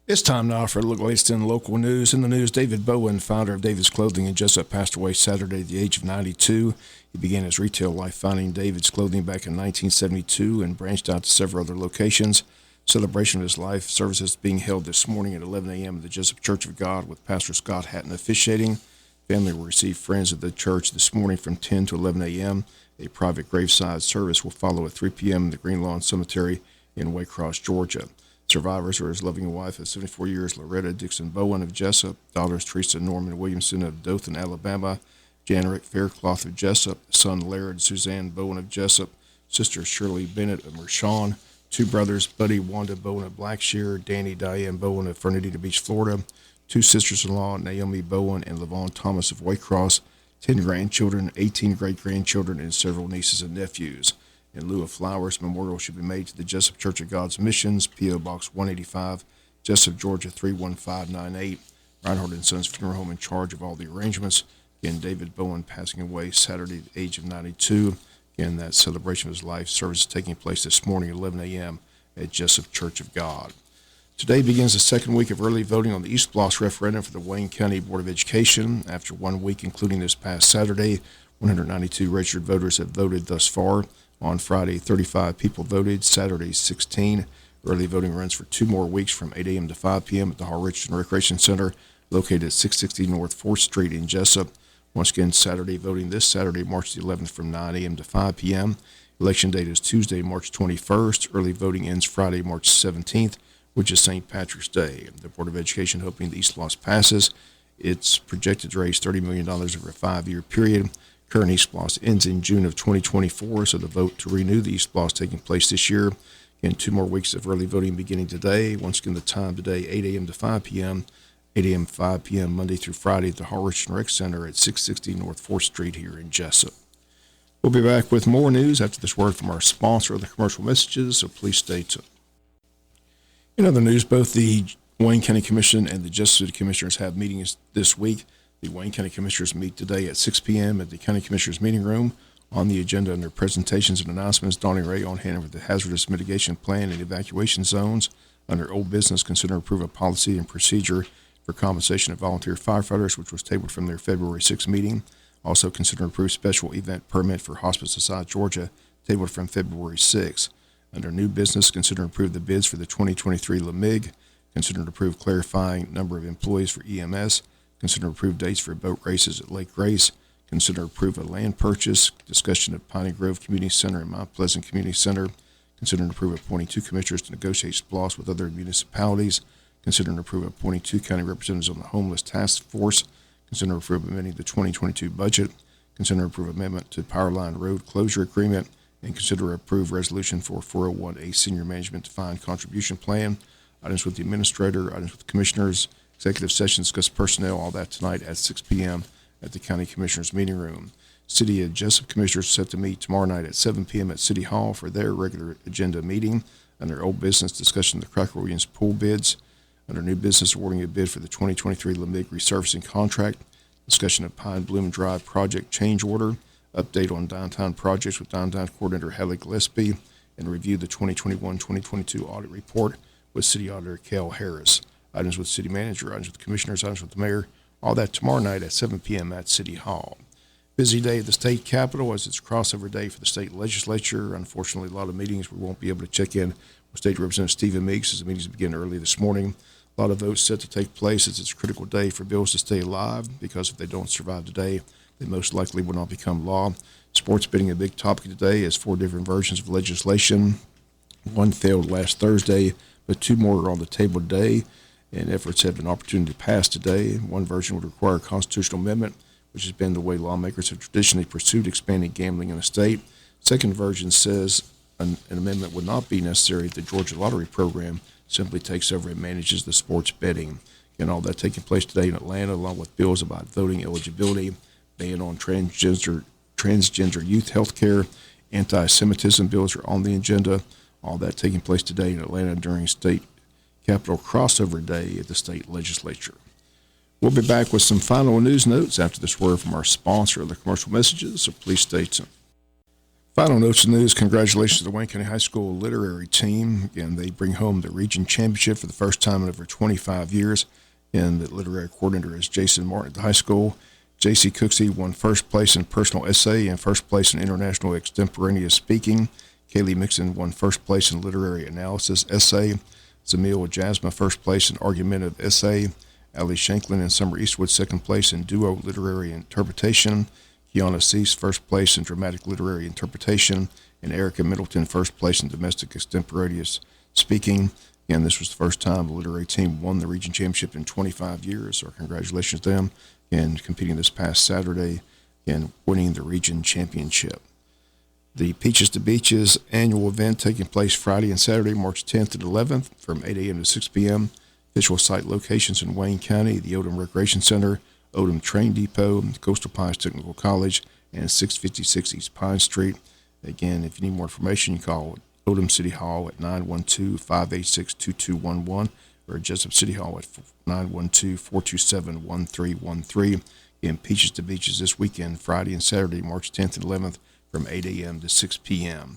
It's time now for a look at the latest in local news. In the news, David Bowen, founder of David's Clothing in Jesup, passed away Saturday at the age of 92. He began his retail life founding David's Clothing back in 1972 and branched out to several other locations. Celebration of his life services being held this morning at 11 a.m. at the Jesup Church of God with Pastor Scott Hatton officiating. Family will receive friends of the church this morning from 10 to 11 a.m. A private graveside service will follow at 3 p.m. in the Green Lawn Cemetery in Waycross, Georgia. Survivors are his loving wife of 74 years, Loretta Dixon Bowen of Jesup, daughters Teresa Norman Williamson of Dothan, Alabama, Janerick Faircloth of Jesup, son Laird Suzanne Bowen of Jesup, sister Shirley Bennett of Mershon, two brothers Buddy Wanda Bowen of Blackshear, Danny Diane Bowen of Fernandina Beach, Florida, two sisters-in-law Naomi Bowen and Lavon Thomas of Waycross, 10 grandchildren, 18 great-grandchildren, and several nieces and nephews. In lieu of flowers, memorial should be made to the Jesup Church of God's Missions, P.O. Box 185, Jesup, Georgia 31598. Reinhardt and Sons Funeral Home in charge of all the arrangements. Again, David Bowen passing away Saturday at the age of 92. Again, that celebration of his life service is taking place this morning at 11 a.m. at Jesup Church of God. Today begins the second week of early voting on the East Bloss referendum for the Wayne County Board of Education. After 1 week, including this past Saturday, 192 registered voters have voted thus far. On Friday, 35 people voted. Saturday, 16. Early voting runs for 2 more weeks from 8 a.m. to 5 p.m. at the Hall Richardson Recreation Center, located at 660 North 4th Street in Jesup. Once again, Saturday voting this Saturday, March the 11th from 9 a.m. to 5 p.m. Election date is Tuesday, March 21st. Early voting ends Friday, March 17th, which is St. Patrick's Day. The Board of Education hoping the East Bloss passes. It's projected to raise $30 million over a 5-year period. Current East Bloss ends in June of 2024, so the vote to renew the East Bloss taking place this year. Again, 2 more weeks of early voting beginning today. Once again, the time today, 8 a.m. to 5 p.m., 8 a.m. to 5 p.m. Monday through Friday at the Hall Richardson Rec Center at 660 North 4th Street here in Jesup. We'll be back with more news after this word from our sponsor of the commercial messages, so please stay tuned. In other news, both the Wayne County Commission and the Jesup City Commissioners have meetings this week. The Wayne County Commissioners meet today at 6 p.m. at the County Commissioners Meeting Room. On the agenda under presentations and announcements, Donnie Ray on hand with the Hazardous Mitigation Plan and Evacuation Zones. Under Old Business, consider approve a policy and procedure for compensation of volunteer firefighters, which was tabled from their February 6th meeting. Also consider approve special event permit for Hospice of South Georgia, tabled from February 6th. Under New Business, consider approve the bids for the 2023 LMIG. Consider approve clarifying number of employees for EMS. Consider approve dates for boat races at Lake Grace. Consider approve a land purchase. Discussion of Piney Grove Community Center and Mount Pleasant Community Center. Consider approve appointing 2 commissioners to negotiate SPLOST with other municipalities. Consider approve appointing 2 county representatives on the Homeless Task Force. Consider approve amending the 2022 budget. Consider approve amendment to Powerline Road Closure Agreement. And consider approve resolution for 401A Senior Management Defined Contribution Plan. Items with the administrator, items with the commissioners, executive session, discuss personnel, all that tonight at 6 p.m. at the County Commissioners Meeting Room. City of Jesup Commissioners set to meet tomorrow night at 7 p.m. at City Hall for their regular agenda meeting. Under Old Business, discussion of the Cracker Williams pool bids. Under New Business, awarding a bid for the 2023 LMIG resurfacing contract. Discussion of Pine Bloom Drive project change order. Update on downtown projects with downtown coordinator Hallie Gillespie. And review the 2021-2022 audit report with City Auditor Cal Harris. Items with City Manager, items with Commissioners, items with the Mayor, all that tomorrow night at 7 p.m. at City Hall. Busy day at the state capitol as it's crossover day for the state legislature. Unfortunately, a lot of meetings we won't be able to check in with State Representative Stephen Meeks as the meetings begin early this morning. A lot of votes set to take place as it's a critical day for bills to stay alive because if they don't survive today, they most likely will not become law. Sports betting a big topic today as 4 different versions of legislation. One failed last Thursday, but 2 more are on the table today. And efforts have an opportunity to pass today. One version would require a constitutional amendment, which has been the way lawmakers have traditionally pursued expanding gambling in the state. Second version says an amendment would not be necessary if the Georgia Lottery Program simply takes over and manages the sports betting. And all that taking place today in Atlanta, along with bills about voting eligibility, ban on transgender youth health care, anti-Semitism bills are on the agenda. All that taking place today in Atlanta during state Capitol crossover day at the state legislature. We'll be back with some final news notes after this word from our sponsor of the commercial messages, so please stay tuned. Final notes of news. Congratulations to the Wayne County High School literary team. Again, they bring home the region championship for the first time in over 25 years. And the literary coordinator is Jason Martin at the high school. J.C. Cooksey won first place in personal essay and first place in international extemporaneous speaking. Kaylee Mixon won first place in literary analysis essay. Zamil Jasma first place in argumentative essay. Ali Shanklin and Summer Eastwood second place in duo literary interpretation. Kiana Cease first place in dramatic literary interpretation. And Erica Middleton first place in domestic extemporaneous speaking. Again, this was the first time the literary team won the region championship in 25 years, so congratulations to them. And competing this past Saturday and winning the region championship. The Peaches to Beaches annual event taking place Friday and Saturday, March 10th and 11th from 8 a.m. to 6 p.m. Official site locations in Wayne County, the Odom Recreation Center, Odom Train Depot, Coastal Pines Technical College, and 656 East Pine Street. Again, if you need more information, you call Odom City Hall at 912-586-2211 or Jesup City Hall at 912-427-1313. Again, Peaches to Beaches this weekend, Friday and Saturday, March 10th and 11th from 8 a.m. to 6 p.m.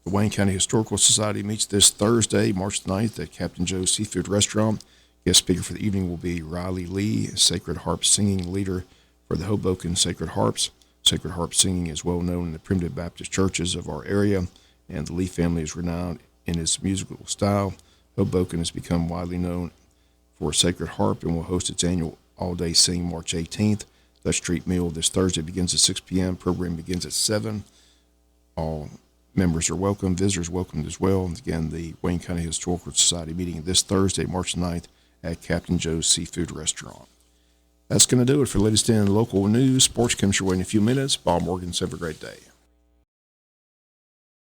The Wayne County Historical Society meets this Thursday, March 9th at Captain Joe's Seafood Restaurant. Guest speaker for the evening will be Riley Lee, Sacred Harp singing leader for the Hoboken Sacred Harps. Sacred Harp singing is well known in the primitive Baptist churches of our area, and the Lee family is renowned in its musical style. Hoboken has become widely known for Sacred Harp and will host its annual all-day sing March 18th. Dutch Street meal this Thursday begins at 6 p.m. Program begins at 7. All members are welcome. Visitors welcomed as well. And again, the Wayne County Historical Society meeting this Thursday, March 9th at Captain Joe's Seafood Restaurant. That's going to do it for latest in local news. Sports comes your way in a few minutes. Bob Morgan, have a great day.